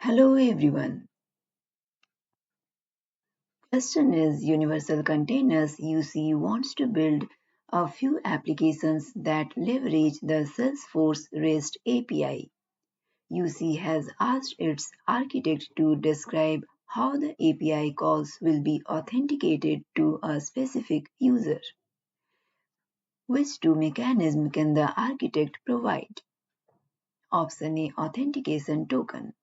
Hello everyone. Question is Universal Containers UC wants to build a few applications that leverage the Salesforce REST API. UC has asked its architect to describe how the API calls will be authenticated to a specific user. Which two mechanisms can the architect provide? Option A Authentication Token.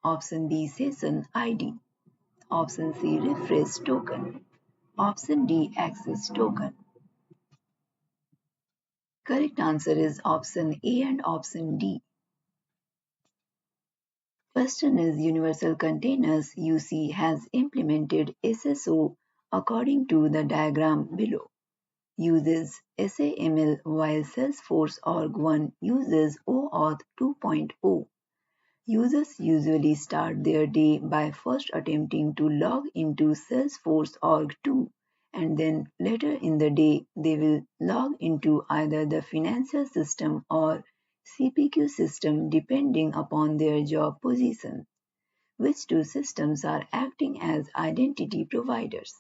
Option B Session ID. Option C Refresh Token. Option D access token. Correct answer is option A and option D. Question is Universal Containers UC has implemented SSO according to the diagram below. Uses SAML while Salesforce Org 1 uses OAuth 2.0. Users usually start their day by first attempting to log into Salesforce Org 2 and then later in the day they will log into either the financial system or CPQ system depending upon their job position. Which two systems are acting as identity providers?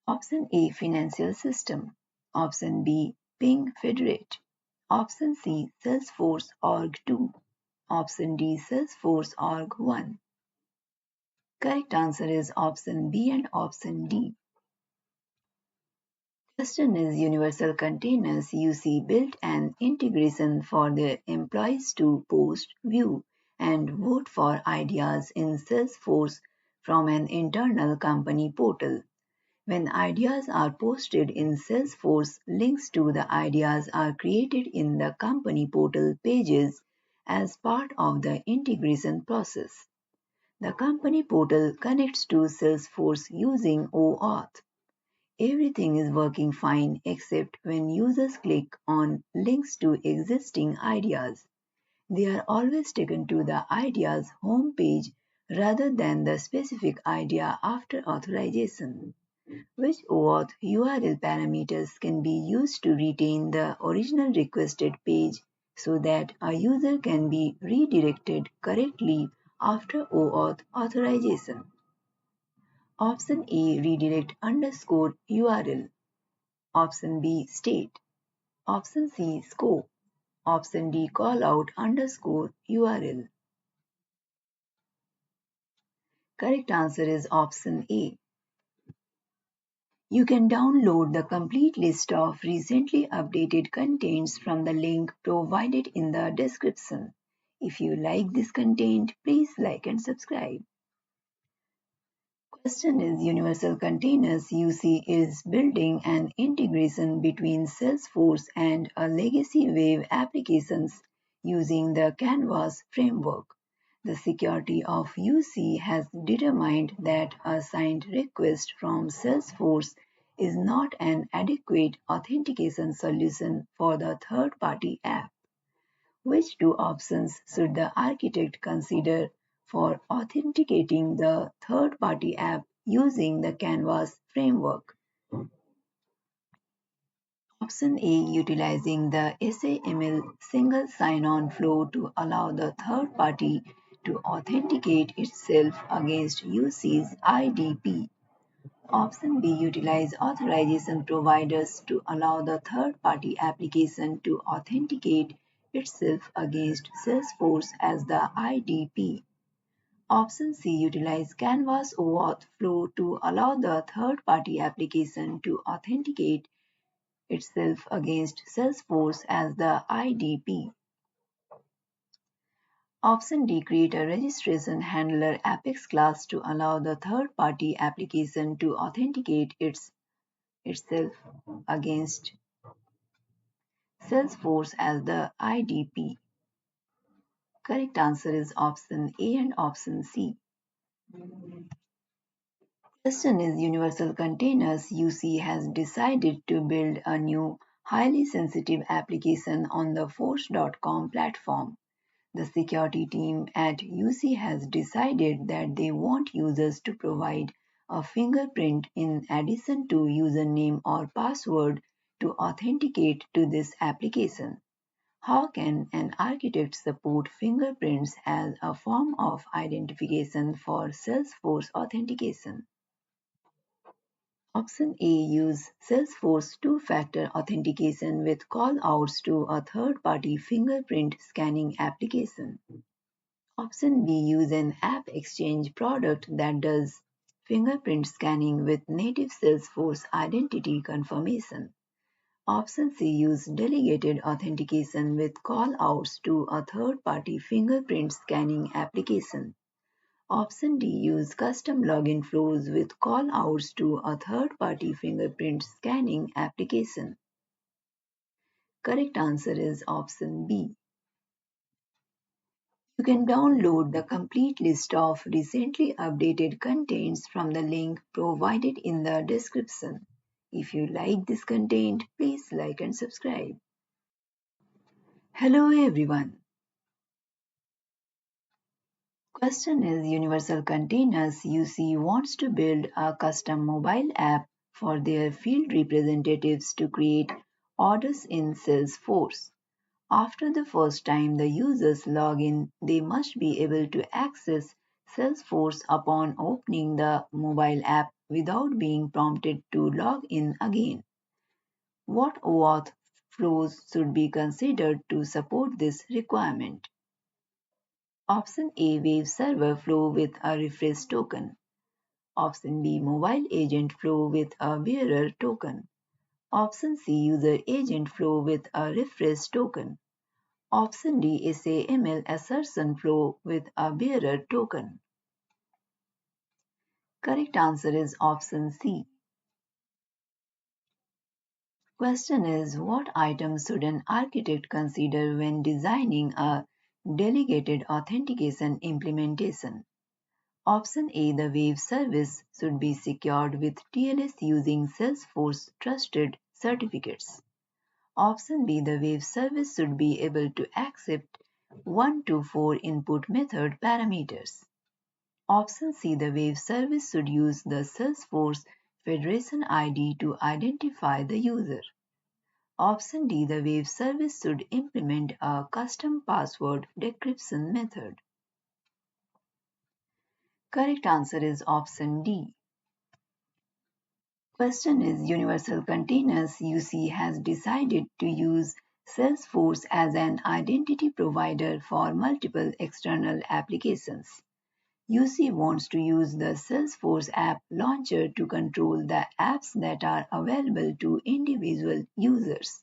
Option A Financial System. Option B Ping Federate. Option C Salesforce Org 2. Option D Salesforce Org 1. Correct answer is option B and option D. Question is Universal Containers UC built an integration for their employees to post, view, and vote for ideas in Salesforce from an internal company portal. When ideas are posted in Salesforce, links to the ideas are created in the company portal pages as part of the integration process. The company portal connects to Salesforce using OAuth. Everything is working fine except when users click on links to existing ideas. They are always taken to the idea's home page rather than the specific idea after authorization. Which OAuth URL parameters can be used to retain the original requested page so that a user can be redirected correctly after OAuth authorization? Option A redirect underscore URL. Option B state. Option C scope. Option D callout underscore URL. Correct answer is option A. You can download the complete list of recently updated contents from the link provided in the description. If you like this content, please like and subscribe. Question is Universal Containers UC is building an integration between Salesforce and a legacy web applications using the Canvas framework. The security of UC has determined that a signed request from Salesforce is not an adequate authentication solution for the third-party app. Which two options should the architect consider for authenticating the third-party app using the Canvas framework? Option A utilizing the SAML single sign-on flow to allow the third party to authenticate itself against UC's IDP. Option B utilize authorization providers to allow the third party application to authenticate itself against Salesforce as the IDP. Option C utilize Canvas OAuth flow to allow the third party application to authenticate itself against Salesforce as the IDP. Option D create a registration handler Apex class to allow the third party application to authenticate itself against Salesforce as the IDP. Correct answer is option A and option C. Question is Universal Containers UC has decided to build a new highly sensitive application on the Force.com platform. The security team at UC has decided that they want users to provide a fingerprint in addition to username or password to authenticate to this application. How can an architect support fingerprints as a form of identification for Salesforce authentication? Option A. Use Salesforce two-factor authentication with callouts to a third-party fingerprint scanning application. Option B. Use an app exchange product that does fingerprint scanning with native Salesforce identity confirmation. Option C. Use delegated authentication with callouts to a third-party fingerprint scanning application. Option D. Use custom login flows with callouts to a third-party fingerprint scanning application. Correct answer is option B. You can download the complete list of recently updated contents from the link provided in the description. If you like this content, please like and subscribe. Hello everyone. Question is Universal Containers UC wants to build a custom mobile app for their field representatives to create orders in Salesforce. After the first time the users log in, they must be able to access Salesforce upon opening the mobile app without being prompted to log in again. What OAuth flows should be considered to support this requirement? Option A. Wave server flow with a refresh token. Option B. Mobile agent flow with a bearer token. Option C. User agent flow with a refresh token. Option D. SAML assertion flow with a bearer token. Correct answer is option C. Question is what items should an architect consider when designing a delegated authentication implementation? Option A. The Wave service should be secured with TLS using Salesforce trusted certificates. Option B. The Wave service should be able to accept 1 to 4 input method parameters. Option C. The Wave service should use the Salesforce Federation ID to identify the user. Option D. The Wave service should implement a custom password decryption method. Correct answer is option D. Question is Universal Containers UC has decided to use Salesforce as an identity provider for multiple external applications. UC wants to use the Salesforce app launcher to control the apps that are available to individual users.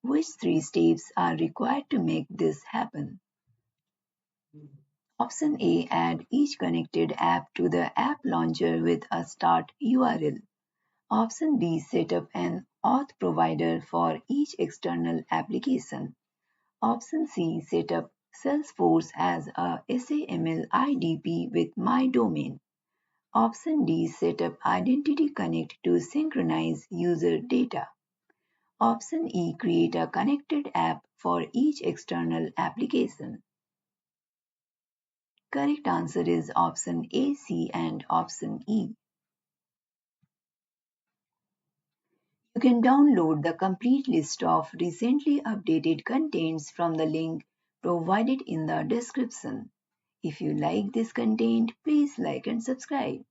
Which three steps are required to make this happen? Option A. Add each connected app to the app launcher with a start URL. Option B. Set up an auth provider for each external application. Option C. Set up Salesforce as a SAML IDP with my domain. Option D. Set up Identity Connect to synchronize user data. Option E. Create a connected app for each external application. Correct answer is option A, C, and option E. You can download the complete list of recently updated contents from the link provided in the description. If you like this content, please like and subscribe.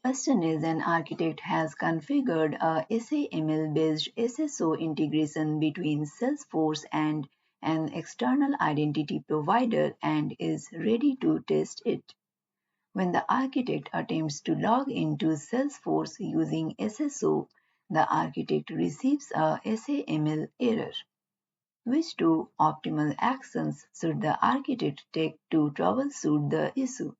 Question is an architect has configured a SAML-based SSO integration between Salesforce and an external identity provider and is ready to test it. When the architect attempts to log into Salesforce using SSO, the architect receives a SAML error. Which two optimal actions should the architect take to troubleshoot the issue?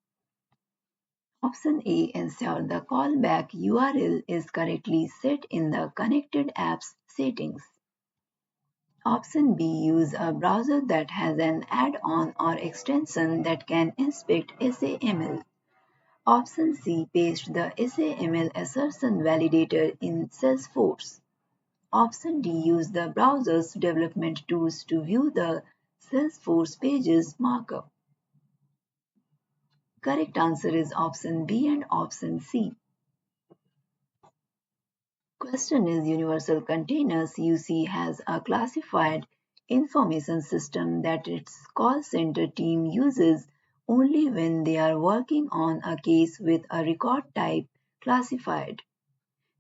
Option A. Ensure the callback URL is correctly set in the connected apps settings. Option B. Use a browser that has an add-on or extension that can inspect SAML. Option C. Paste the SAML assertion validator in Salesforce. Option D. Use the browser's development tools to view the Salesforce pages markup. Correct answer is option B and option C. Question is Universal Containers UC has a classified information system that its call center team uses only when they are working on a case with a record type classified.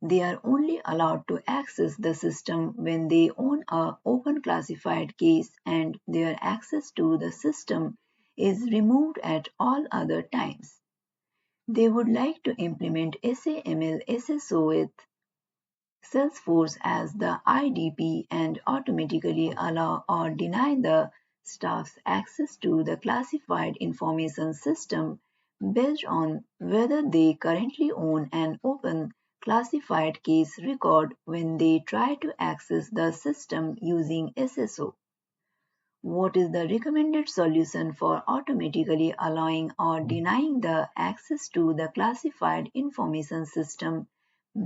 They are only allowed to access the system when they own a open classified case and their access to the system is removed at all other times. They would like to implement SAML SSO with Salesforce as the IDP and automatically allow or deny the staff's access to the classified information system based on whether they currently own an open classified case record when they try to access the system using SSO. What is the recommended solution for automatically allowing or denying the access to the classified information system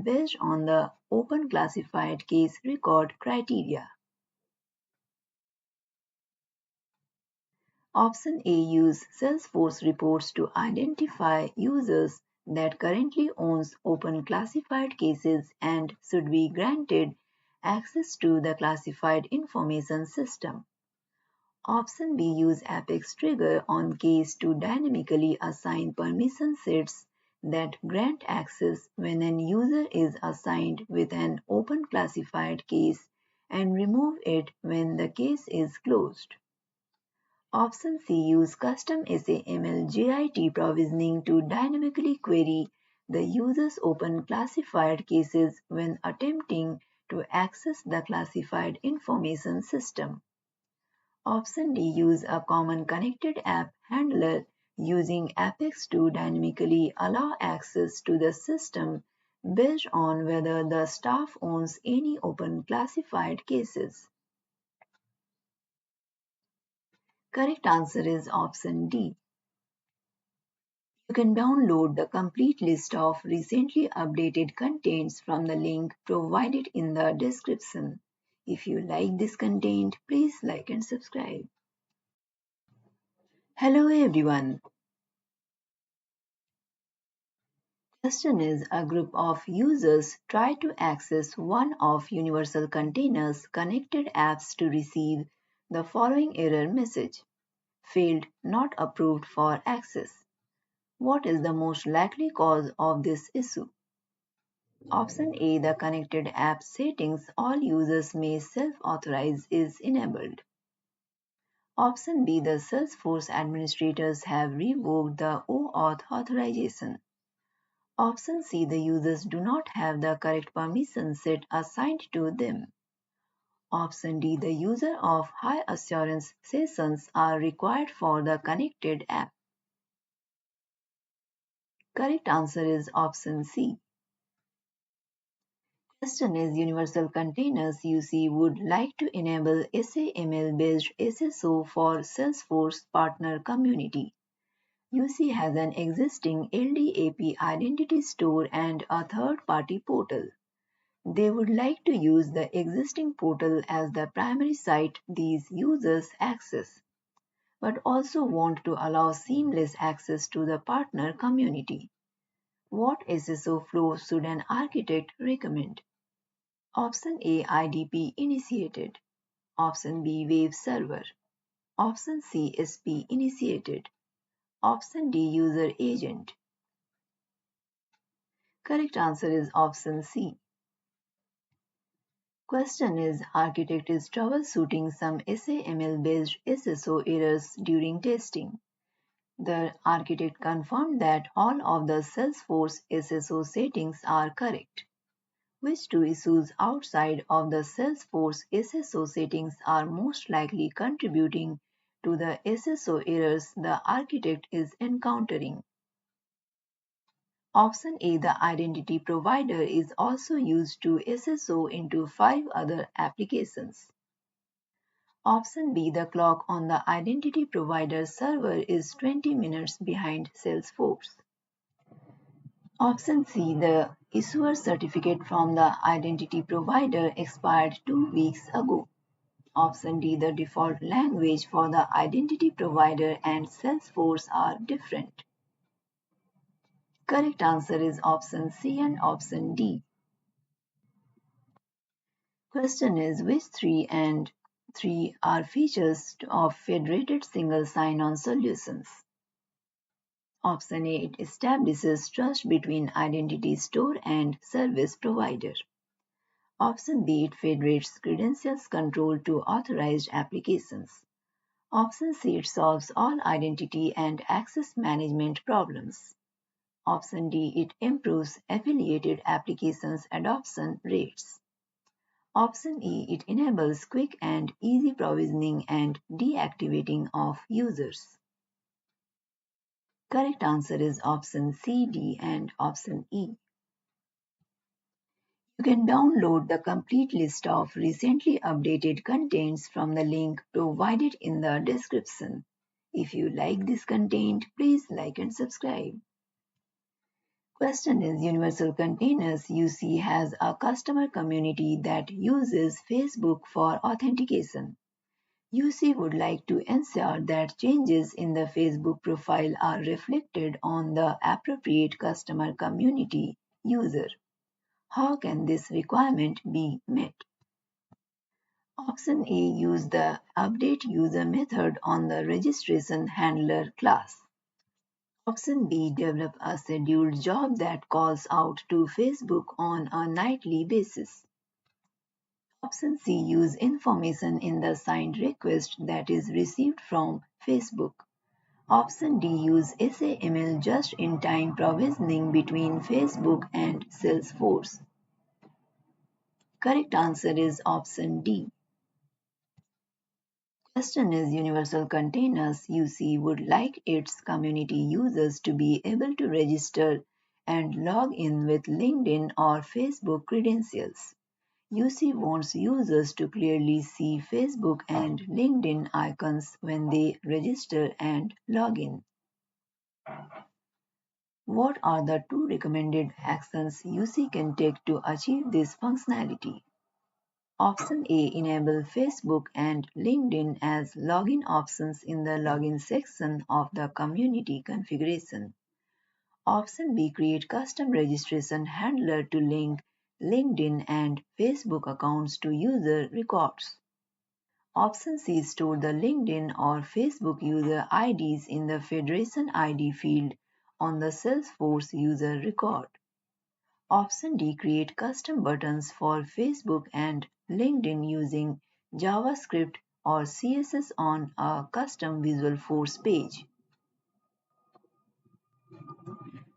based on the open classified case record criteria? Option A, use Salesforce reports to identify users that currently owns open classified cases and should be granted access to the classified information system. Option B, use Apex trigger on case to dynamically assign permission sets that grant access when an user is assigned with an open classified case and remove it when the case is closed. Option C, use custom SAML JIT provisioning to dynamically query the user's open classified cases when attempting to access the classified information system. Option D, use a common connected app handler using Apex to dynamically allow access to the system based on whether the staff owns any open classified cases. Correct answer is option D. You can download the complete list of recently updated contents from the link provided in the description. If you like this content, please like and subscribe. Hello everyone. Question is a group of users try to access one of Universal Container's connected apps to receive the following error message: failed, not approved for access. What is the most likely cause of this issue? Option A, the connected app settings all users may self-authorize is enabled. Option B, the Salesforce administrators have revoked the OAuth authorization. Option C, the users do not have the correct permission set assigned to them. Option D, the user of high assurance sessions are required for the connected app. Correct answer is option C. Question is Universal Containers UC would like to enable SAML based SSO for Salesforce partner community. UC has an existing LDAP identity store and a third-party portal. They would like to use the existing portal as the primary site these users access, but also want to allow seamless access to the partner community. What SSO flow should an architect recommend? Option A, IDP initiated. Option B, wave server. Option C, SP initiated. Option D, user agent. Correct answer is option C. Question is architect is troubleshooting some SAML based SSO errors during testing. The architect confirmed that all of the Salesforce SSO settings are correct. Which two issues outside of the Salesforce SSO settings are most likely contributing to the SSO errors the architect is encountering? Option A, the identity provider is also used to SSO into 5 other applications. Option B, the clock on the identity provider server is 20 minutes behind Salesforce. Option C, the issuer certificate from the identity provider expired 2 weeks ago. Option D, the default language for the identity provider and Salesforce are different. Correct answer is option C and option D. Question is which three and three are features of federated single sign-on solutions? Option A, it establishes trust between identity store and service provider. Option B, it federates credentials control to authorized applications. Option C, it solves all identity and access management problems. Option D, it improves affiliated applications adoption rates. Option E, it enables quick and easy provisioning and deactivating of users. Correct answer is option C, D, and option E. You can download the complete list of recently updated contents from the link provided in the description. If you like this content, please like and subscribe. Question is Universal Containers UC has a customer community that uses Facebook for authentication. UC would like to ensure that changes in the Facebook profile are reflected on the appropriate customer community user. How can this requirement be met? Option A, use the update user method on the registration handler class. Option B, develop a scheduled job that calls out to Facebook on a nightly basis. Option C, use information in the signed request that is received from Facebook. Option D, use SAML just-in-time provisioning between Facebook and Salesforce. Correct answer is option D. Question is Universal Containers UC would like its community users to be able to register and log in with LinkedIn or Facebook credentials. UC wants users to clearly see Facebook and LinkedIn icons when they register and log in. What are the two recommended actions UC can take to achieve this functionality? Option A, enable Facebook and LinkedIn as login options in the login section of the community configuration. Option B, create custom registration handler to link LinkedIn and Facebook accounts to user records. Option C, store the LinkedIn or Facebook user IDs in the Federation ID field on the Salesforce user record. Option D, create custom buttons for Facebook and LinkedIn using JavaScript or CSS on a custom Visualforce page.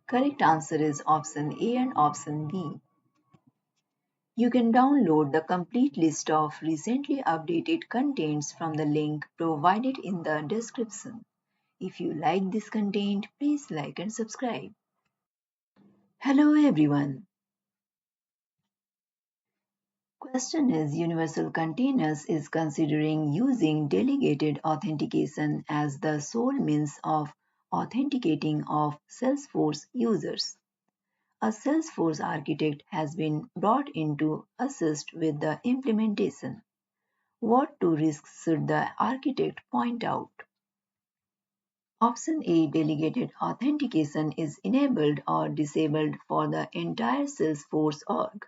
Correct answer is option A and option B. You can download the complete list of recently updated contents from the link provided in the description. If you like this content, please like and subscribe. Hello everyone. Question is Universal Containers is considering using delegated authentication as the sole means of authenticating of Salesforce users. A Salesforce architect has been brought in to assist with the implementation. What two risks should the architect point out? Option A, delegated authentication is enabled or disabled for the entire Salesforce org.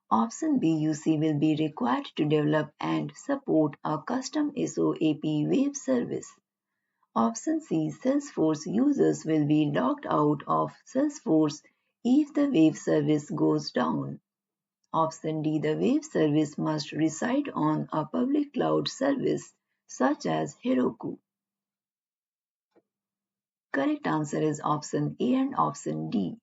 Option B, UC will be required to develop and support a custom SOAP web service. Option C, Salesforce users will be logged out of Salesforce if the web service goes down. Option D, the web service must reside on a public cloud service such as Heroku. Correct answer is option A and option D.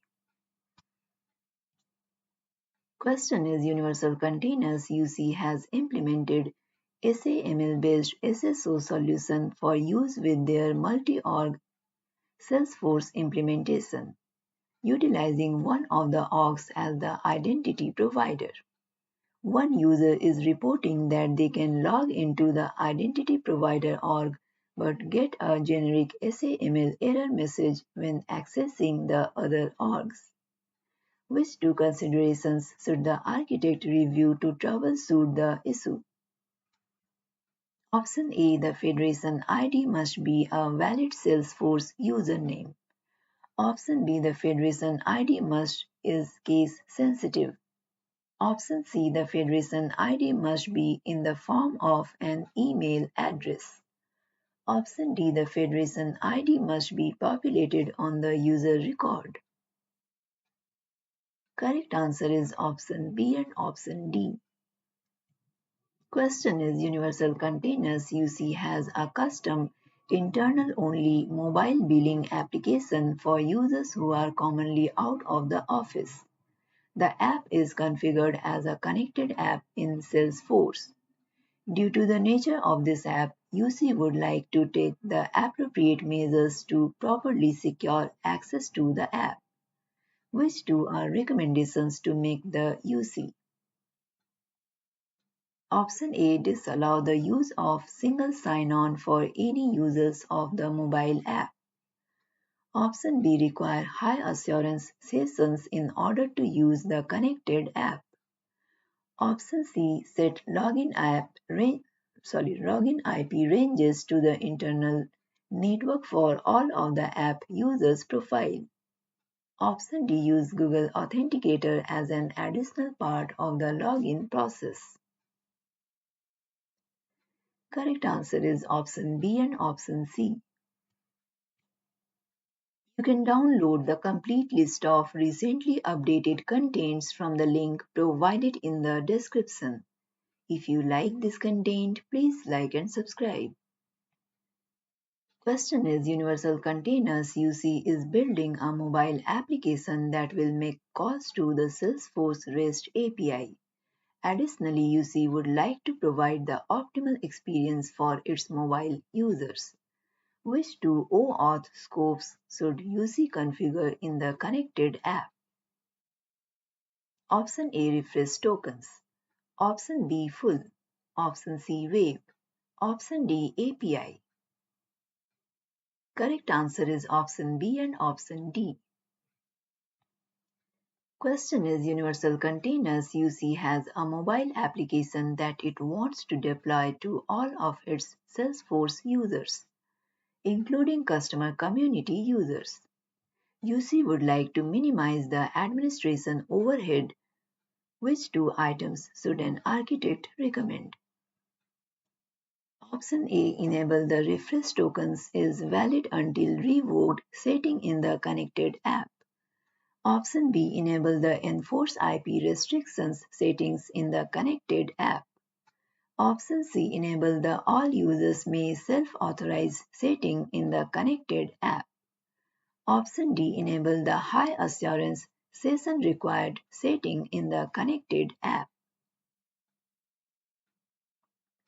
Question is Universal Containers UC has implemented SAML-based SSO solution for use with their multi-org Salesforce implementation, utilizing one of the orgs as the identity provider. One user is reporting that they can log into the identity provider org but get a generic SAML error message when accessing the other orgs. Which two considerations should the architect review to troubleshoot the issue? Option A, the Federation ID must be a valid Salesforce username. Option B, the Federation ID must is case sensitive. Option C. The Federation ID must be in the form of an email address. Option D. The Federation ID must be populated on the user record. Correct answer is option B and option D. Question is Universal Containers UC has a custom internal only mobile billing application for users who are commonly out of the office. The app is configured as a connected app in Salesforce. Due to the nature of this app, UC would like to take the appropriate measures to properly secure access to the app. Which two are recommendations to make the UC? Option A. Disallow the use of single sign-on for any users of the mobile app. Option B. Require high assurance sessions in order to use the connected app. Option C. Set login IP ranges to the internal network for all of the app users' profile. Option D. Use Google Authenticator as an additional part of the login process. Correct answer is option B and option C. You can download the complete list of recently updated contents from the link provided in the description. If you like this content, please like and subscribe. Question is Universal Containers UC is building a mobile application that will make calls to the Salesforce REST API. Additionally, UC would like to provide the optimal experience for its mobile users. Which two OAuth scopes should UC configure in the connected app? Option A. Refresh tokens. Option B. Full. Option C. Wave. Option D. API. Correct answer is option B and option D. Question is Universal Containers UC has a mobile application that it wants to deploy to all of its Salesforce users, including customer community users. UC would like to minimize the administration overhead. Which two items should an architect recommend? Option A. Enable the refresh tokens is valid until revoked setting in the connected app. Option B. Enable the enforce IP restrictions settings in the connected app. Option C. Enable the all users may self-authorize setting in the connected app. Option D. Enable the high assurance session required setting in the connected app.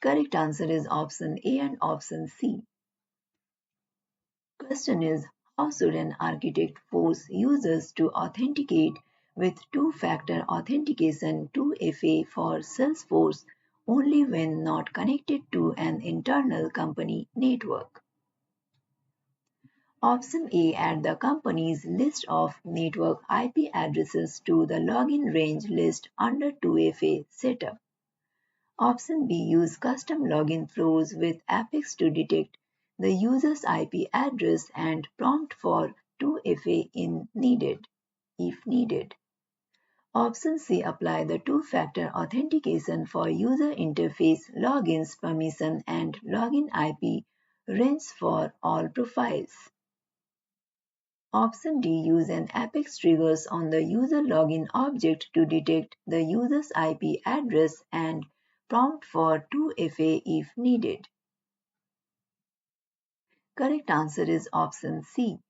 Correct answer is option A and option C. Question is how should an architect force users to authenticate with two-factor authentication 2FA for Salesforce only when not connected to an internal company network? Option A. Add the company's list of network IP addresses to the login range list under 2FA setup. Option B. Use custom login flows with Apex to detect the user's IP address and prompt for 2FA if needed. Option C. Apply the two-factor authentication for user interface logins permission and login IP range for all profiles. Option D. Use an Apex triggers on the user login object to detect the user's IP address and prompt for 2FA if needed. Correct answer is option C.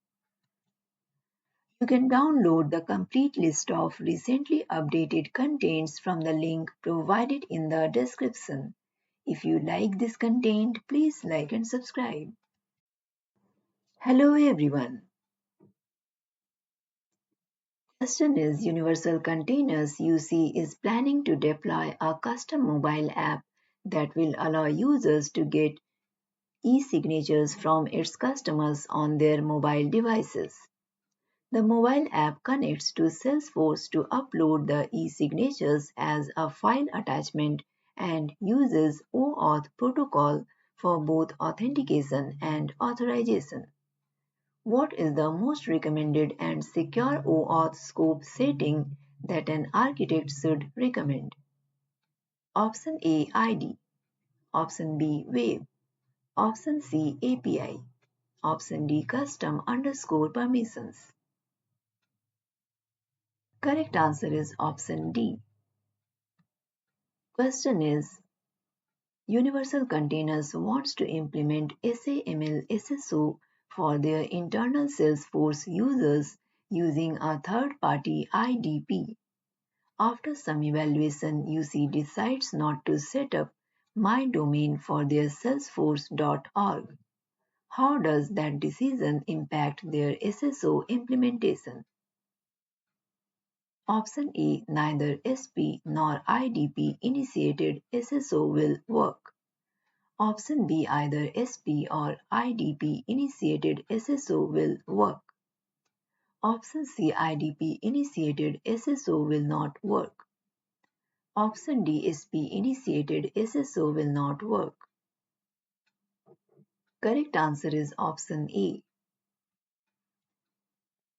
You can download the complete list of recently updated contents from the link provided in the description. If you like this content, please like and subscribe. Hello everyone. Question is Universal Containers UC is planning to deploy a custom mobile app that will allow users to get e-signatures from its customers on their mobile devices. The mobile app connects to Salesforce to upload the e-signatures as a file attachment and uses OAuth protocol for both authentication and authorization. What is the most recommended and secure OAuth scope setting that an architect should recommend? Option A ID, Option B Wave, Option C API, Option D custom underscore permissions. Correct answer is option D. Question is Universal Containers wants to implement SAML SSO for their internal Salesforce users using a third-party IDP. After some evaluation, UC decides not to set up my domain for their salesforce.org. How does that decision impact their SSO implementation? Option A Neither SP nor IDP initiated SSO will work. Option B Either SP or IDP initiated SSO will work. Option C IDP initiated SSO will not work. Option D SP initiated SSO will not work. Correct answer is option A.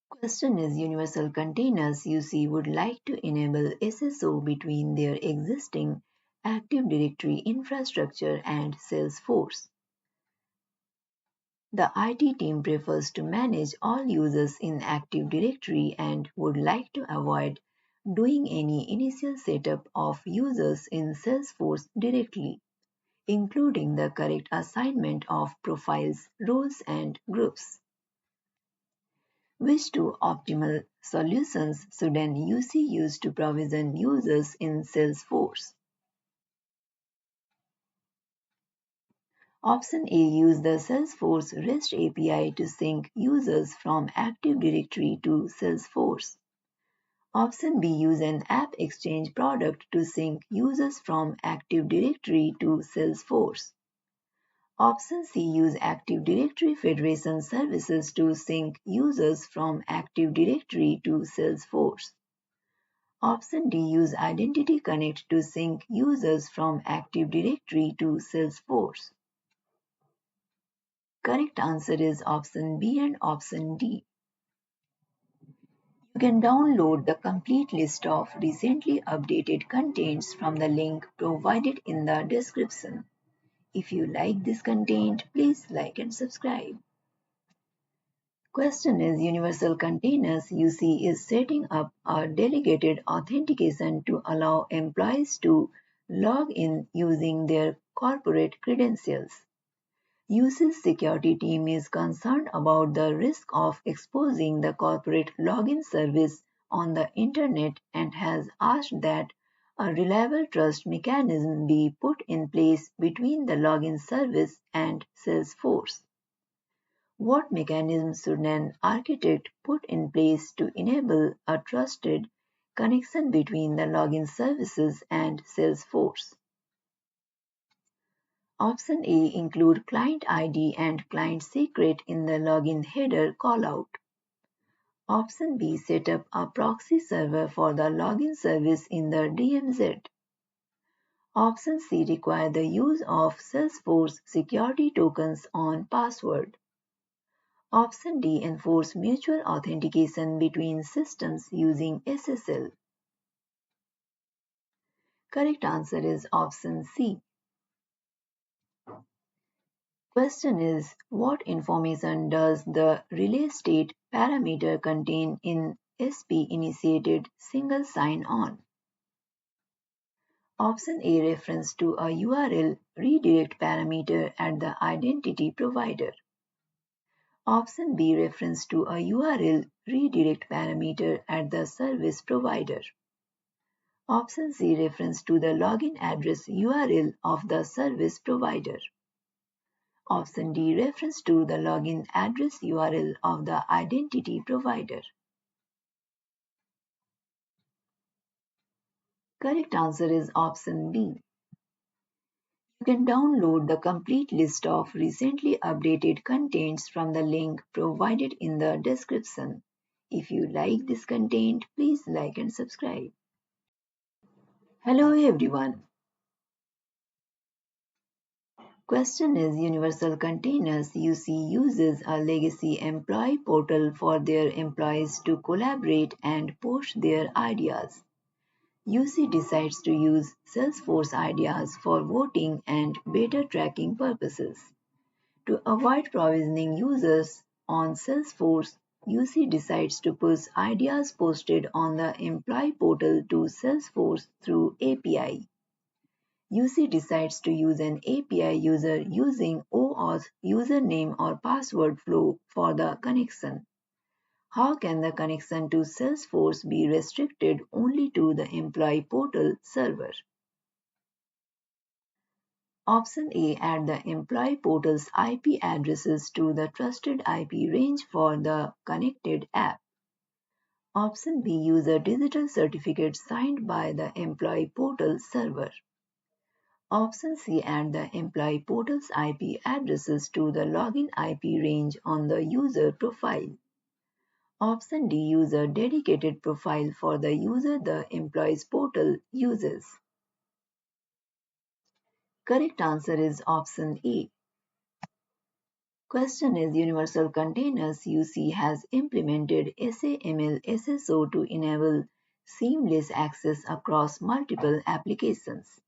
Question is Universal Containers UC would like to enable SSO between their existing Active Directory infrastructure and Salesforce. The IT team prefers to manage all users in Active Directory and would like to avoid doing any initial setup of users in Salesforce directly, including the correct assignment of profiles, roles, and groups. Which two optimal solutions should an UC use to provision users in Salesforce? Option A Use the Salesforce REST API to sync users from Active Directory to Salesforce. Option B Use an App Exchange product to sync users from Active Directory to Salesforce. Option C Use Active Directory Federation services to sync users from Active Directory to Salesforce. Option D Use Identity Connect to sync users from Active Directory to Salesforce. Correct answer is option B and option D. You can download the complete list of recently updated contents from the link provided in the description. If you like this content, please like and subscribe. Question is Universal Containers UC is setting up a delegated authentication to allow employees to log in using their corporate credentials. UC's security team is concerned about the risk of exposing the corporate login service on the internet and has asked that a reliable trust mechanism be put in place between the login service and Salesforce. What mechanism should an architect put in place to enable a trusted connection between the login services and Salesforce? Option A Include client ID and client secret in the login header callout. Option B Set up a proxy server for the login service in the DMZ. Option C Require the use of Salesforce security tokens on password. Option D Enforce mutual authentication between systems using SSL. Correct answer is option C. Question is, what information does the relay state parameter contain in SP-initiated single sign-on? Option A reference to a URL redirect parameter at the identity provider. Option B reference to a URL redirect parameter at the service provider. Option C reference to the login address URL of the service provider. Option D reference to the login address URL of the identity provider. Correct answer is option B. You can download the complete list of recently updated contents from the link provided in the description. If you like this content, please like and subscribe. Hello everyone. Question is Universal Containers UC uses a legacy employee portal for their employees to collaborate and post their ideas. UC decides to use Salesforce ideas for voting and beta tracking purposes. To avoid provisioning users on Salesforce, UC decides to push ideas posted on the employee portal to Salesforce through API. UC decides to use an API user using OAuth username or password flow for the connection. How can the connection to Salesforce be restricted only to the employee portal server? Option A. Add the employee portal's IP addresses to the trusted IP range for the connected app. Option B. Use a digital certificate signed by the employee portal server. Option C. Add the employee portal's IP addresses to the login IP range on the user profile. Option D. Use a dedicated profile for the user the employee's portal uses. Correct answer is option A. Question is Universal Containers UC has implemented SAML SSO to enable seamless access across multiple applications.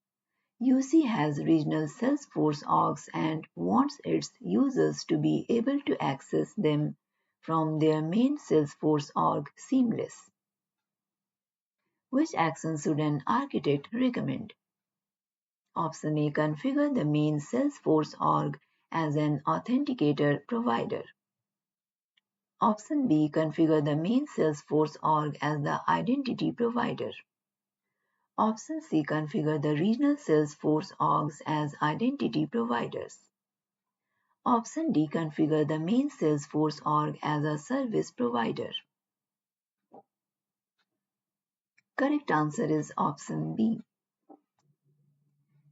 UC has regional Salesforce orgs and wants its users to be able to access them from their main Salesforce org seamless. Which action should an architect recommend? Option A. Configure the main Salesforce org as an authenticator provider. Option B. Configure the main Salesforce org as the identity provider. Option C. Configure the regional Salesforce orgs as identity providers. Option D. Configure the main Salesforce org as a service provider. Correct answer is option B.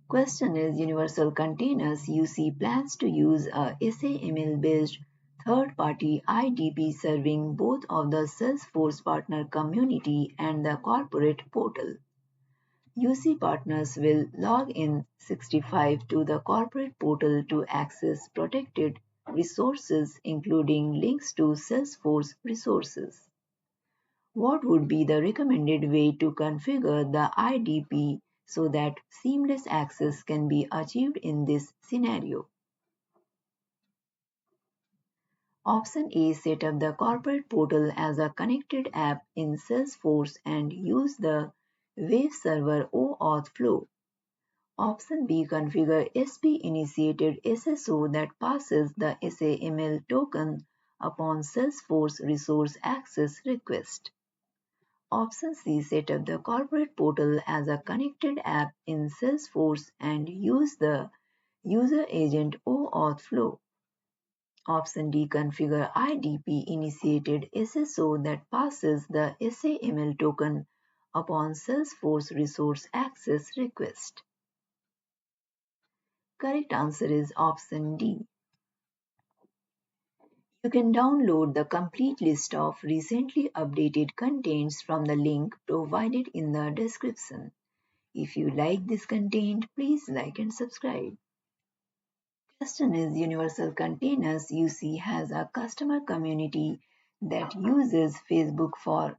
Question is Universal Containers UC plans to use a SAML-based third-party IDP serving both of the Salesforce partner community and the corporate portal. UC partners will log in 65 to the corporate portal to access protected resources including links to Salesforce resources. What would be the recommended way to configure the IDP so that seamless access can be achieved in this scenario? Option A. Set up the corporate portal as a connected app in Salesforce and use the wave server OAuth flow. Option B. Configure SP-initiated SSO that passes the SAML token upon Salesforce resource access request. Option C. Set up the corporate portal as a connected app in Salesforce and use the user agent OAuth flow. Option D. Configure IDP initiated SSO that passes the SAML token upon Salesforce resource access request. Correct answer is option D. You can download the complete list of recently updated contents from the link provided in the description. If you like this content, please like and subscribe. Question is Universal Containers UC has a customer community that uses Facebook for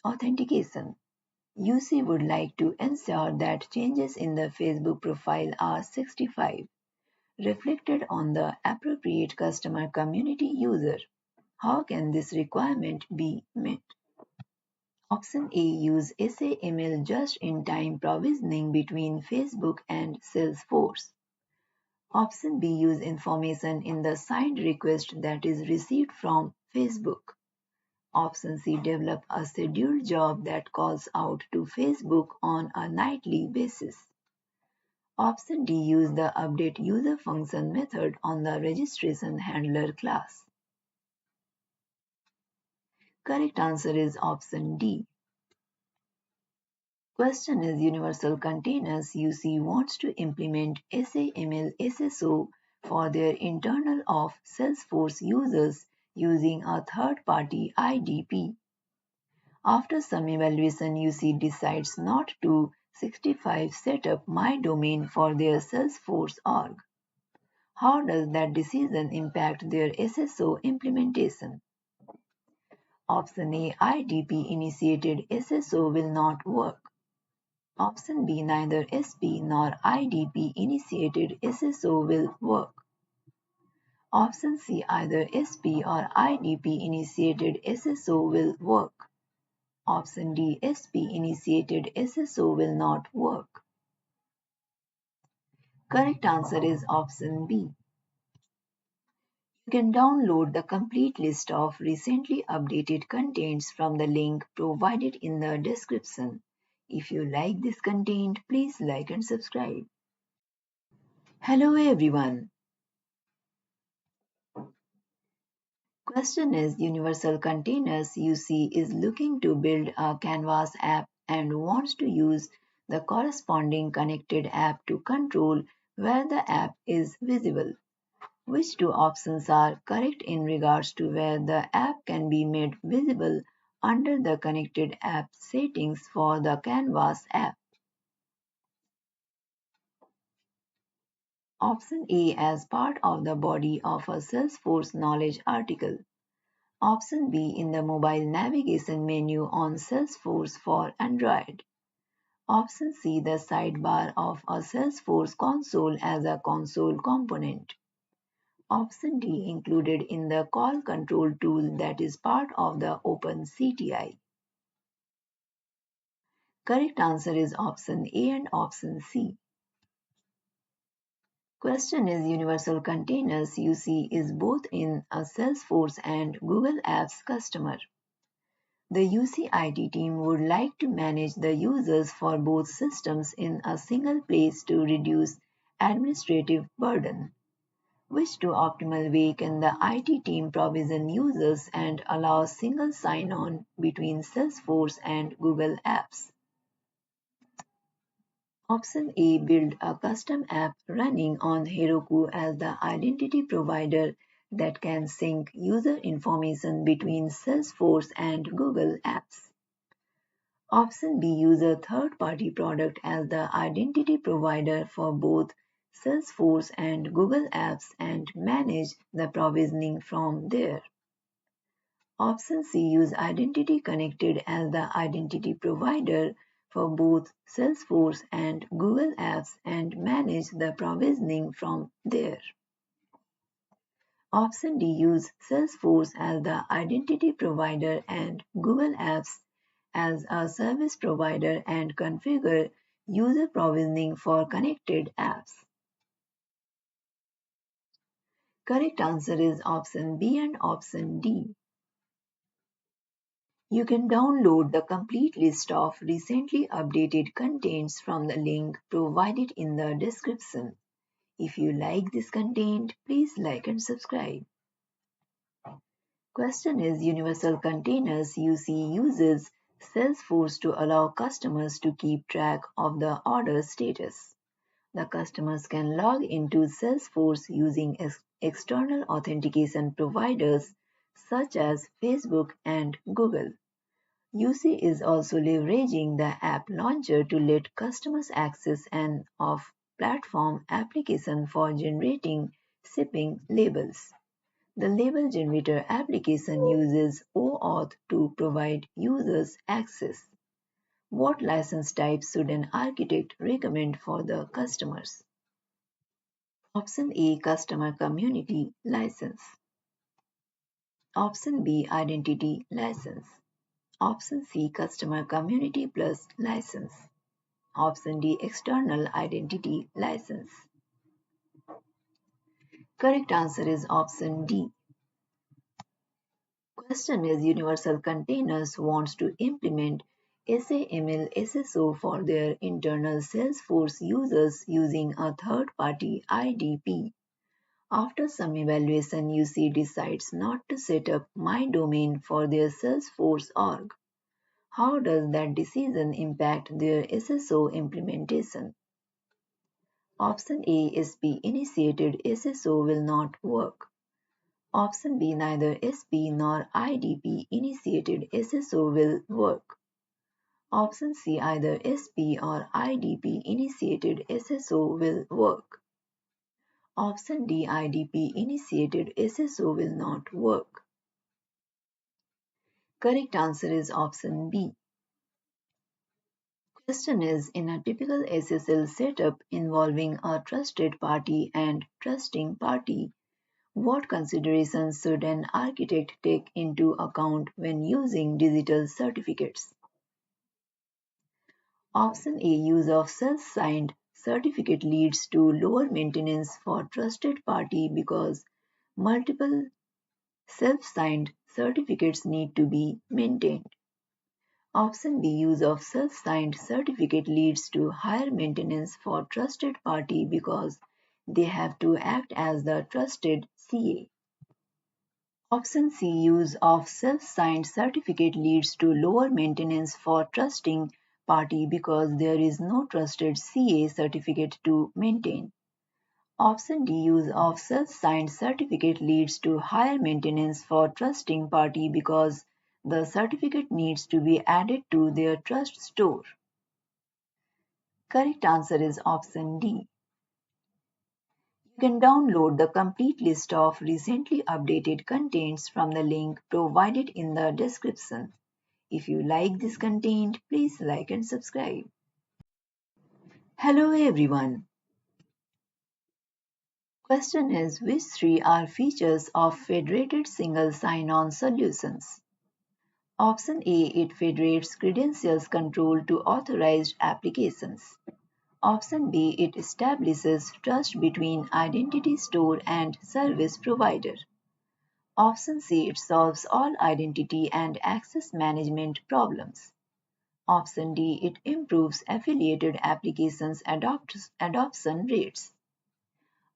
authentication. UC would like to ensure that changes in the Facebook profile are 65, reflected on the appropriate customer community user. How can this requirement be met? Option A. Use SAML just-in-time provisioning between Facebook and Salesforce. Option B. Use information in the signed request that is received from Facebook. Option C. Develop a scheduled job that calls out to Facebook on a nightly basis. Option D. Use the update user function method on the registration handler class. Correct answer is option D. Question is Universal Containers UC wants to implement SAML SSO for their internal of Salesforce users using a third-party IDP. After some evaluation, UC decides not to 65 set up my domain for their Salesforce org. How does that decision impact their SSO implementation? Option A, IDP initiated SSO will not work. Option B, neither SP nor IDP initiated SSO will work. Option C, either SP or IDP initiated SSO will work. Option D, SP initiated SSO will not work. Correct answer is option B. You can download the complete list of recently updated contents from the link provided in the description. If you like this content, please like and subscribe. Hello everyone. Question is, Universal Containers UC is looking to build a Canvas app and wants to use the corresponding connected app to control where the app is visible. Which two options are correct in regards to where the app can be made visible under the connected app settings for the Canvas app? Option A, as part of the body of a Salesforce knowledge article. Option B, in the mobile navigation menu on Salesforce for Android. Option C, the sidebar of a Salesforce console as a console component. Option D, included in the call control tool that is part of the OpenCTI. Correct answer is option A and option C. Question is, Universal Containers UC is both in a Salesforce and Google Apps customer. The UC-IT team would like to manage the users for both systems in a single place to reduce administrative burden. Which to optimal way can the IT team provision users and allow single sign-on between Salesforce and Google Apps? Option A, build a custom app running on Heroku as the identity provider that can sync user information between Salesforce and Google Apps. Option B, use a third-party product as the identity provider for both Salesforce and Google Apps and manage the provisioning from there. Option C, use Identity Connected as the identity provider for both Salesforce and Google Apps and manage the provisioning from there. Option D, use Salesforce as the identity provider and Google Apps as a service provider and configure user provisioning for connected apps. Correct answer is option B and option D. You can download the complete list of recently updated contents from the link provided in the description. If you like this content, please like and subscribe. Question is, Universal Containers UC uses Salesforce to allow customers to keep track of the order status. The customers can log into Salesforce using external authentication providers such as Facebook and Google. UC is also leveraging the app launcher to let customers access an off-platform application for generating shipping labels. The label generator application uses OAuth to provide users access. What license type should an architect recommend for the customers? Option A, Customer Community License. Option B, Identity License. Option C, Customer Community Plus License. Option D, External Identity License. Correct answer is option D. Question is, Universal Containers wants to implement SAML SSO for their internal Salesforce users using a third-party IDP. After some evaluation, UC decides not to set up my domain for their Salesforce org. How does that decision impact their SSO implementation? Option A, SP initiated SSO will not work. Option B, neither SP nor IDP initiated SSO will work. Option C, either SP or IDP initiated SSO will work. Option D, IDP initiated SSO will not work. Correct answer is option B. Question is, in a typical SSL setup involving a trusted party and trusting party, what considerations should an architect take into account when using digital certificates? Option A, use of self-signed certificate leads to lower maintenance for trusted party because multiple self-signed certificates need to be maintained. Option B, use of self-signed certificate leads to higher maintenance for trusted party because they have to act as the trusted CA. Option C, use of self-signed certificate leads to lower maintenance for trusting party because there is no trusted CA certificate to maintain. Option D, use of self-signed certificate leads to higher maintenance for trusting party because the certificate needs to be added to their trust store. Correct answer is option D. You can download the complete list of recently updated contents from the link provided in the description. If you like this content, please like and subscribe. Hello everyone. Question is, which three are features of federated single sign-on solutions? Option A, it federates credentials control to authorized applications. Option B, it establishes trust between identity store and service provider. Option C, it solves all identity and access management problems. Option D, it improves affiliated applications adoption rates.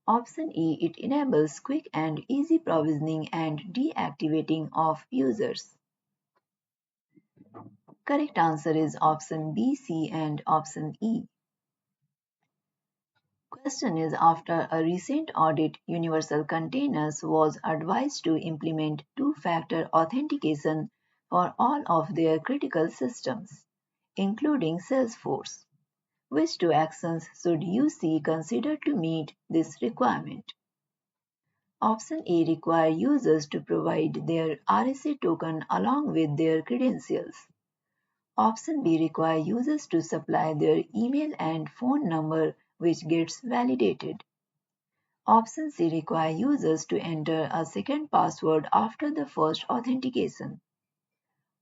Option E, it enables quick and easy provisioning and deactivating of users. Correct answer is option B, C, and option E. Question is, after a recent audit, Universal Containers was advised to implement two-factor authentication for all of their critical systems, including Salesforce. Which two actions should UC consider to meet this requirement? Option A, require users to provide their RSA token along with their credentials. Option B, require users to supply their email and phone number which gets validated. Option C, require users to enter a second password after the first authentication.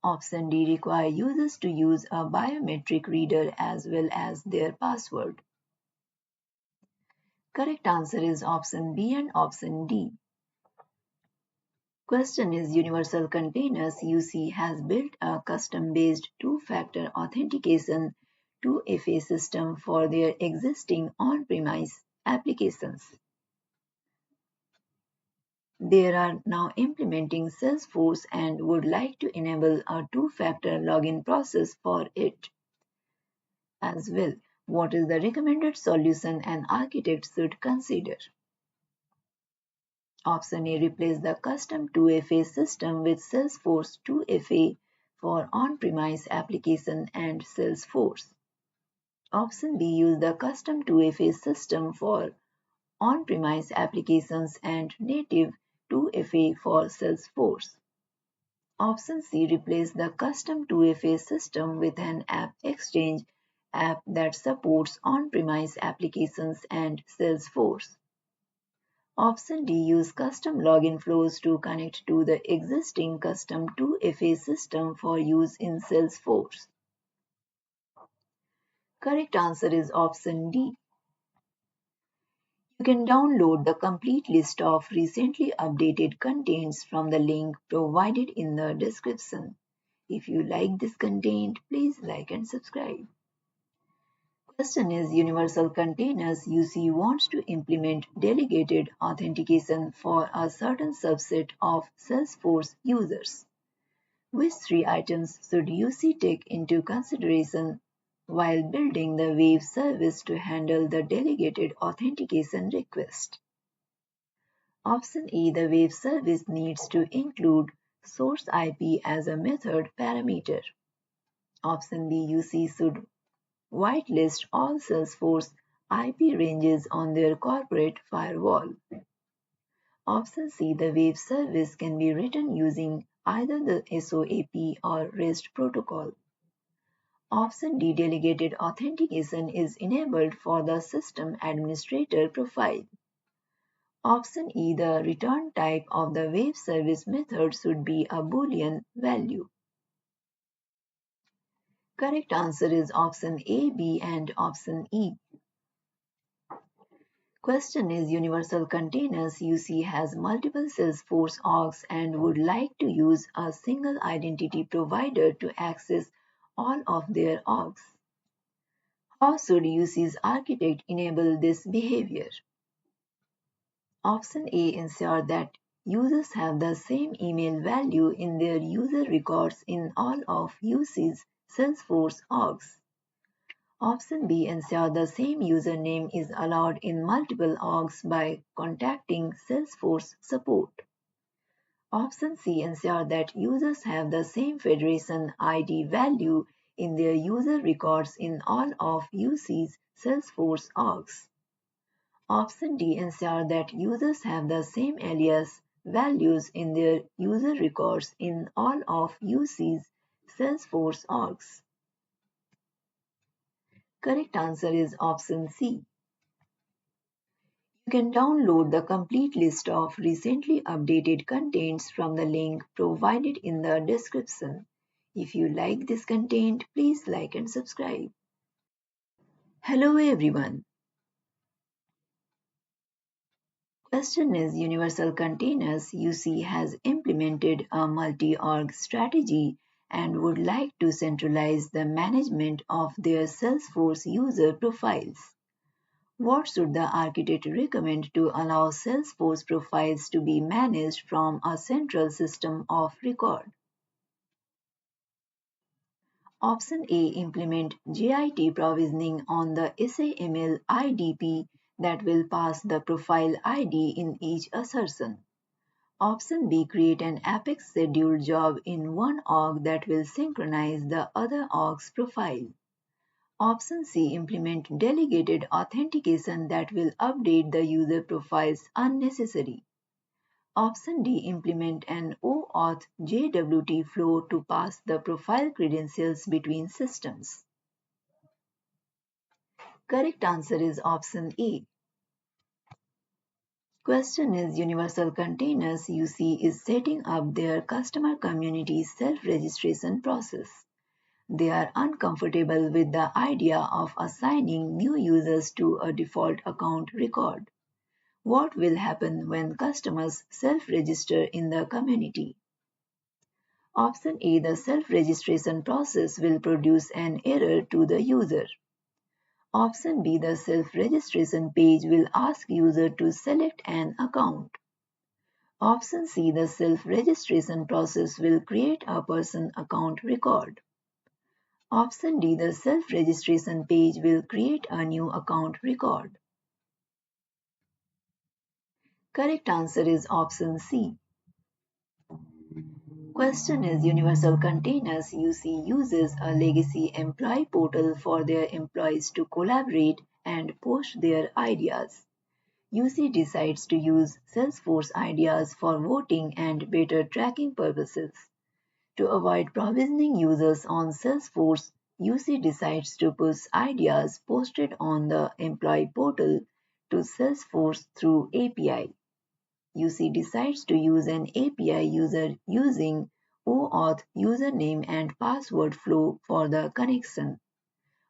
Option D, require users to use a biometric reader as well as their password. Correct answer is option B and option D. Question is, Universal Containers UC has built a custom-based two-factor authentication 2FA system for their existing on-premise applications. They are now implementing Salesforce and would like to enable a two-factor login process for it as well. What is the recommended solution an architect should consider? Option A, replace the custom 2FA system with Salesforce 2FA for on-premise application and Salesforce. Option B, use the custom 2FA system for on-premise applications and native 2FA for Salesforce. Option C, replace the custom 2FA system with an app exchange app that supports on-premise applications and Salesforce. Option D, use custom login flows to connect to the existing custom 2FA system for use in Salesforce. Correct answer is option D. You can download the complete list of recently updated contents from the link provided in the description. If you like this content, please like and subscribe. Question is, Universal Containers UC wants to implement delegated authentication for a certain subset of Salesforce users. Which three items should UC take into consideration while building the Wave service to handle the delegated authentication request? Option A, the Wave service needs to include source IP as a method parameter. Option B, UC should whitelist all Salesforce IP ranges on their corporate firewall. Option C. The web service can be written using either the SOAP or REST protocol. Option D. Delegated authentication is enabled for the system administrator profile. Option E. The return type of the web service method should be a Boolean value. Correct answer is option A, B, and option E. Question is Universal Containers UC has multiple Salesforce orgs and would like to use a single identity provider to access all of their orgs. How should UC's architect enable this behavior? Option A. Ensure that users have the same email value in their user records in all of UC's Salesforce orgs. Option B. Ensure the same username is allowed in multiple orgs by contacting Salesforce support. Option C. Ensure that users have the same federation ID value in their user records in all of UC's Salesforce orgs. Option D. Ensure that users have the same alias values in their user records in all of UC's Salesforce orgs. Correct answer is option C. You can download the complete list of recently updated contents from the link provided in the description. If you like this content, please like and subscribe. Hello everyone. Question is Universal Containers UC has implemented a multi-org strategy and would like to centralize the management of their Salesforce user profiles. What should the architect recommend to allow Salesforce profiles to be managed from a central system of record? Option A. Implement JIT provisioning on the SAML IDP that will pass the profile ID in each assertion. Option B. Create an Apex scheduled job in one org that will synchronize the other org's profile. Option C. Implement delegated authentication that will update the user profiles unnecessary. Option D. Implement an OAuth JWT flow to pass the profile credentials between systems. Correct answer is option A. Question is Universal Containers UC is setting up their customer community self-registration process. They are uncomfortable with the idea of assigning new users to a default account record. What will happen when customers self-register in the community? Option A. The self-registration process will produce an error to the user. Option B. The self-registration page will ask user to select an account. Option C. The self-registration process will create a person account record. Option D. The self-registration page will create a new account record. Correct answer is option C. Question is Universal Containers UC uses a legacy employee portal for their employees to collaborate and post their ideas. UC decides to use Salesforce ideas for voting and better tracking purposes. To avoid provisioning users on Salesforce, UC decides to push ideas posted on the employee portal to Salesforce through API. UC decides to use an API user using OAuth username and password flow for the connection.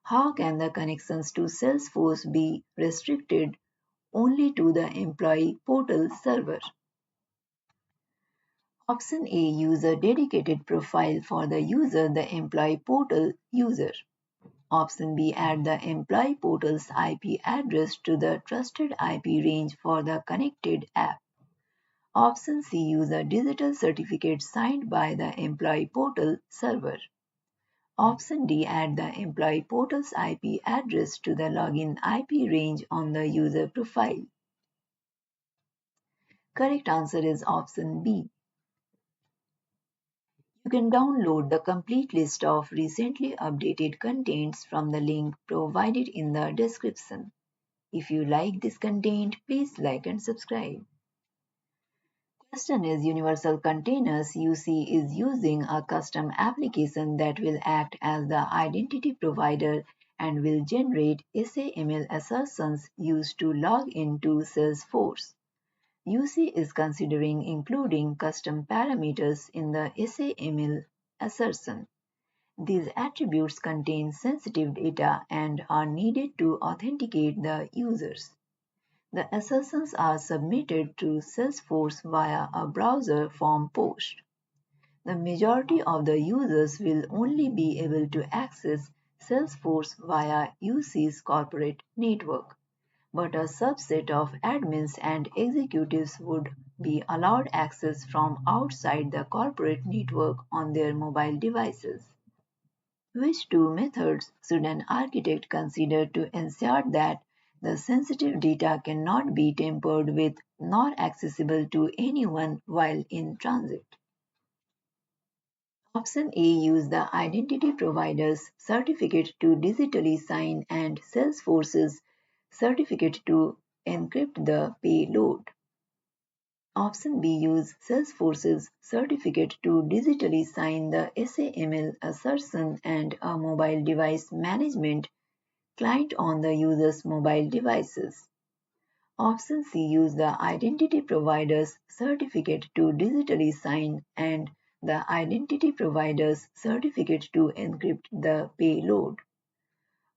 How can the connections to Salesforce be restricted only to the employee portal server? Option A. Use a dedicated profile for the user, the employee portal user. Option B. Add the employee portal's IP address to the trusted IP range for the connected app. Option C. Use a digital certificate signed by the employee portal server. Option D. Add the employee portal's IP address to the login IP range on the user profile. Correct answer is option B. You can download the complete list of recently updated contents from the link provided in the description. If you like this content, please like and subscribe. Question is Universal Containers UC is using a custom application that will act as the identity provider and will generate SAML assertions used to log into Salesforce. UC is considering including custom parameters in the SAML assertion. These attributes contain sensitive data and are needed to authenticate the users. The assertions are submitted to Salesforce via a browser form post. The majority of the users will only be able to access Salesforce via UC's corporate network, but a subset of admins and executives would be allowed access from outside the corporate network on their mobile devices. Which two methods should an architect consider to ensure that the sensitive data cannot be tampered with nor accessible to anyone while in transit? Option A. Use the identity provider's certificate to digitally sign and Salesforce's certificate to encrypt the payload. Option B. Use Salesforce's certificate to digitally sign the SAML assertion and a mobile device management client on the user's mobile devices. Option C. Use the identity provider's certificate to digitally sign and the identity provider's certificate to encrypt the payload.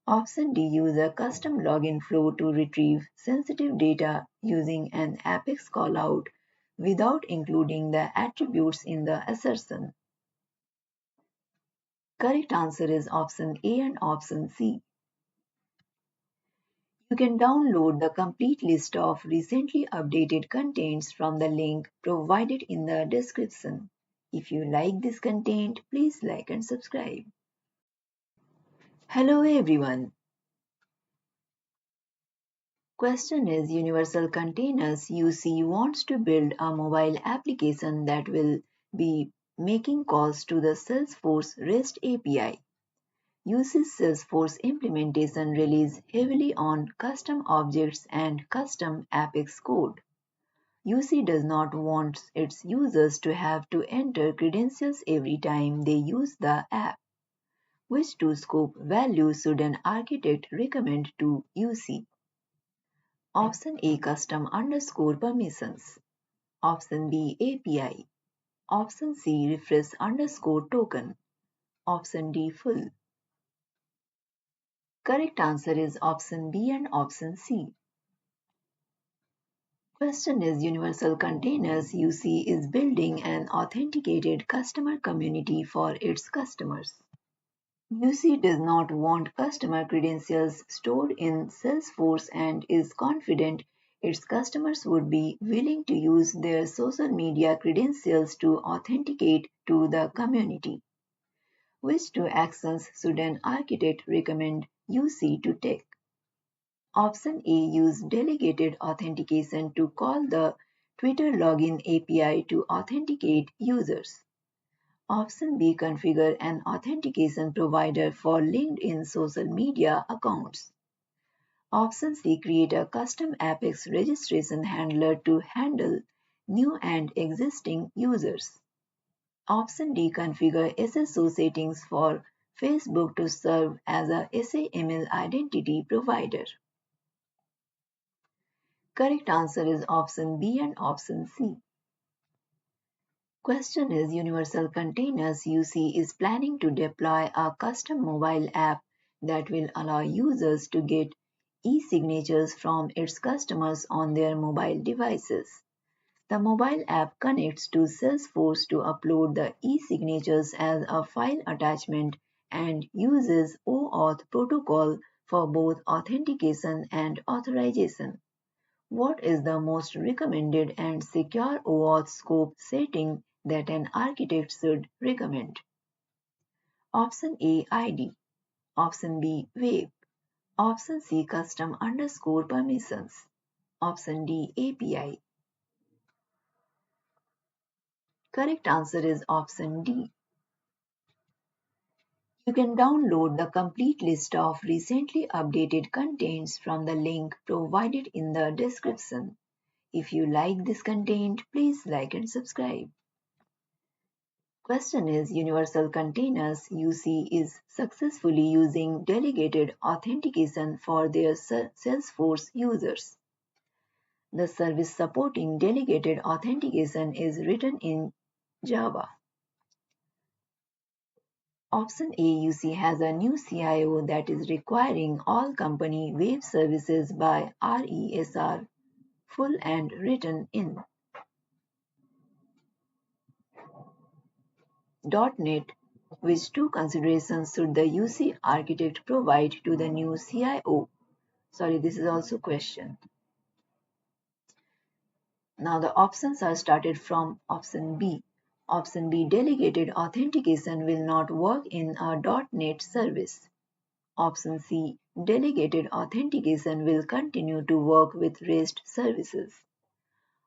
Option D. Use a custom login flow to retrieve sensitive data using an Apex callout without including the attributes in the assertion. Correct answer is option A and option C. You can download the complete list of recently updated contents from the link provided in the description. If you like this content, please like and subscribe. Hello everyone. Question is Universal Containers UC wants to build a mobile application that will be making calls to the Salesforce REST API. UC's Salesforce implementation relies heavily on custom objects and custom Apex code. UC does not want its users to have to enter credentials every time they use the app. Which two scope values should an architect recommend to UC? Option A custom underscore permissions. Option B API. Option C refresh underscore token. Option D full. Correct answer is option B and option C. Question is Universal Containers UC is building an authenticated customer community for its customers. UC does not want customer credentials stored in Salesforce and is confident its customers would be willing to use their social media credentials to authenticate to the community. Which two actions should an architect recommend UC to take? Option A. Use delegated authentication to call the Twitter login API to authenticate users. Option B. Configure an authentication provider for LinkedIn social media accounts. Option C. Create a custom Apex registration handler to handle new and existing users. Option D. Configure SSO settings for Facebook to serve as a SAML identity provider. Correct answer is option B and option C. Question is Universal Containers UC is planning to deploy a custom mobile app that will allow users to get e-signatures from its customers on their mobile devices. The mobile app connects to Salesforce to upload the e-signatures as a file attachment and uses OAuth protocol for both authentication and authorization. What is the most recommended and secure OAuth scope setting that an architect should recommend? Option A ID. Option B web. Option C custom underscore permissions. Option D API. Correct answer is option D. You can download the complete list of recently updated contents from the link provided in the description. If you like this content, please like and subscribe. Question is Universal Containers UC is successfully using delegated authentication for their Salesforce users. The service supporting delegated authentication is written in Java. Option A UC has a new CIO that is requiring all company web services by RESR full and written in .NET. Which two considerations should the UC architect provide to the new CIO? Sorry, this is also question. Now the options are started from option B. Option B, delegated authentication will not work in a .NET service. Option C, delegated authentication will continue to work with REST services.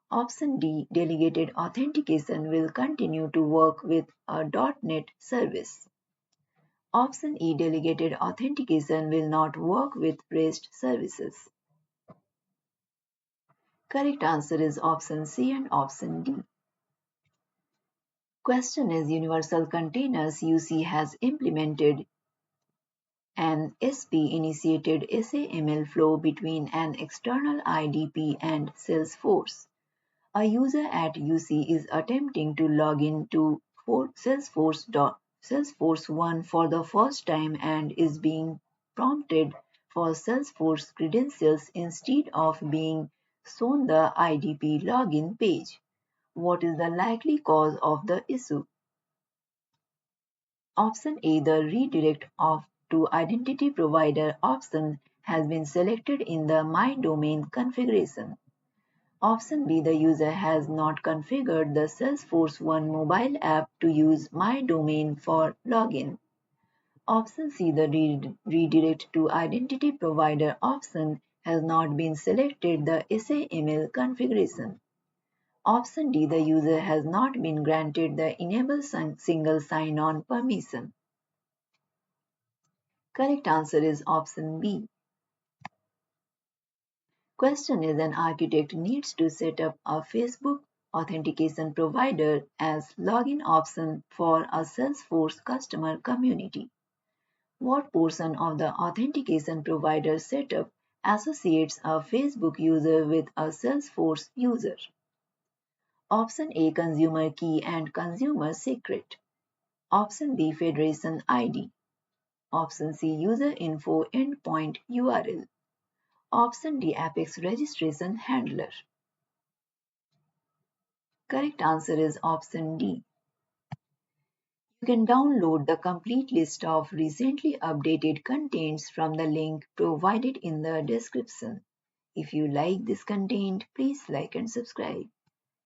Option D, delegated authentication will continue to work with a .NET service. Option E, delegated authentication will not work with REST services. Correct answer is option C and option D. Question is Universal Containers UC has implemented an SP-initiated SAML flow between an external IDP and Salesforce. A user at UC is attempting to log in to Salesforce 1 for the first time and is being prompted for Salesforce credentials instead of being shown the IDP login page. What is the likely cause of the issue? Option A, the redirect of to identity provider option has been selected in the My Domain configuration. Option B, the user has not configured the Salesforce 1 mobile app to use My Domain for login. Option C, the redirect to identity provider option has not been selected the SAML configuration. Option D, the user has not been granted the Enable Single Sign-On permission. Correct answer is option B. Question is an architect needs to set up a Facebook authentication provider as login option for a Salesforce customer community. What portion of the authentication provider setup associates a Facebook user with a Salesforce user? Option A, consumer key and consumer secret. Option B, federation ID. Option C, user info endpoint URL. Option D, Apex registration handler. Correct answer is option D. You can download the complete list of recently updated contents from the link provided in the description. If you like this content, please like and subscribe.